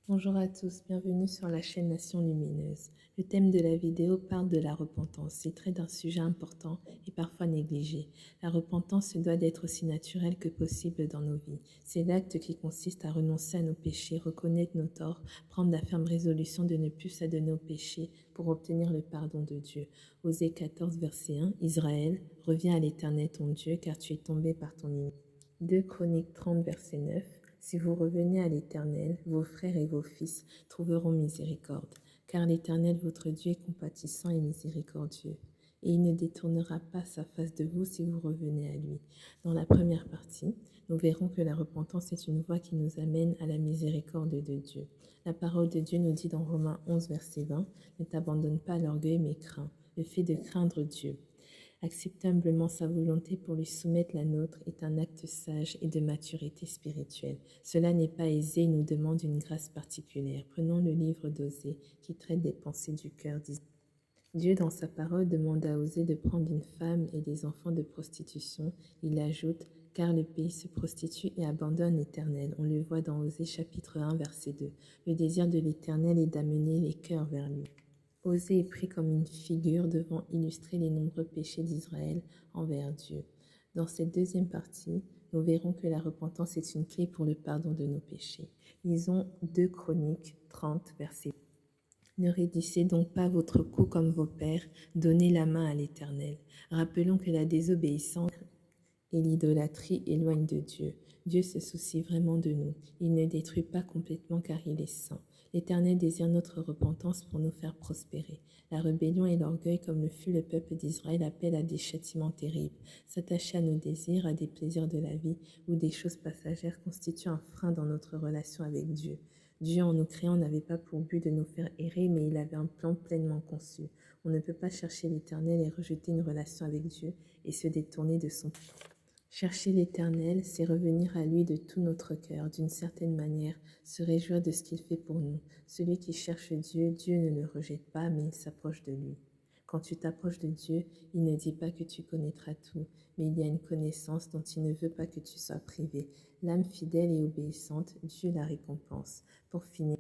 Bonjour à tous, bienvenue sur la chaîne Nation Lumineuse. Le thème de la vidéo parle de la repentance. Il traite d'un sujet important et parfois négligé. La repentance se doit d'être aussi naturelle que possible dans nos vies. C'est l'acte qui consiste à renoncer à nos péchés, reconnaître nos torts, prendre la ferme résolution de ne plus s'adonner aux péchés pour obtenir le pardon de Dieu. Osée 14, verset 1, Israël, reviens à l'Éternel ton Dieu, car tu es tombé par ton iniquité. 2 Chroniques 30, verset 9. Si vous revenez à l'Éternel, vos frères et vos fils trouveront miséricorde, car l'Éternel votre Dieu est compatissant et miséricordieux, et il ne détournera pas sa face de vous si vous revenez à lui. Dans la première partie, nous verrons que la repentance est une voie qui nous amène à la miséricorde de Dieu. La parole de Dieu nous dit dans Romains 11, verset 20, « Ne t'abandonne pas à l'orgueil, mais crains. » Le fait de craindre Dieu, accepter humblement sa volonté pour lui soumettre la nôtre est un acte sage et de maturité spirituelle. Cela n'est pas aisé et nous demande une grâce particulière. Prenons le livre d'Osée qui traite des pensées du cœur. Dieu, dans sa parole, demande à Osée de prendre une femme et des enfants de prostitution. Il ajoute « car le pays se prostitue et abandonne l'Éternel ». On le voit dans Osée chapitre 1, verset 2. Le désir de l'Éternel est d'amener les cœurs vers lui. Osée est pris comme une figure devant illustrer les nombreux péchés d'Israël envers Dieu. Dans cette deuxième partie, nous verrons que la repentance est une clé pour le pardon de nos péchés. Lisons 2 Chroniques 30, verset 1. Ne raidissez donc pas votre cou comme vos pères, donnez la main à l'Éternel. Rappelons que la désobéissance et l'idolâtrie éloignent de Dieu. Dieu se soucie vraiment de nous. Il ne détruit pas complètement car il est saint. L'Éternel désire notre repentance pour nous faire prospérer. La rébellion et l'orgueil, comme le fut le peuple d'Israël, appellent à des châtiments terribles. S'attacher à nos désirs, à des plaisirs de la vie ou des choses passagères constitue un frein dans notre relation avec Dieu. Dieu, en nous créant, n'avait pas pour but de nous faire errer, mais il avait un plan pleinement conçu. On ne peut pas chercher l'Éternel et rejeter une relation avec Dieu et se détourner de son plan. Chercher l'Éternel, c'est revenir à lui de tout notre cœur, d'une certaine manière, se réjouir de ce qu'il fait pour nous. Celui qui cherche Dieu, Dieu ne le rejette pas, mais il s'approche de lui. Quand tu t'approches de Dieu, il ne dit pas que tu connaîtras tout, mais il y a une connaissance dont il ne veut pas que tu sois privé. L'âme fidèle et obéissante, Dieu la récompense. Pour finir,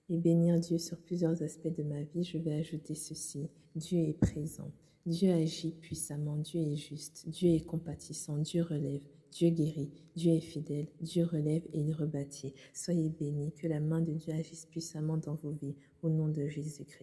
et bénir Dieu sur plusieurs aspects de ma vie, je vais ajouter ceci. Dieu est présent. Dieu agit puissamment. Dieu est juste. Dieu est compatissant. Dieu relève. Dieu guérit. Dieu est fidèle. Dieu relève et il rebâtit. Soyez bénis. Que la main de Dieu agisse puissamment dans vos vies. Au nom de Jésus-Christ.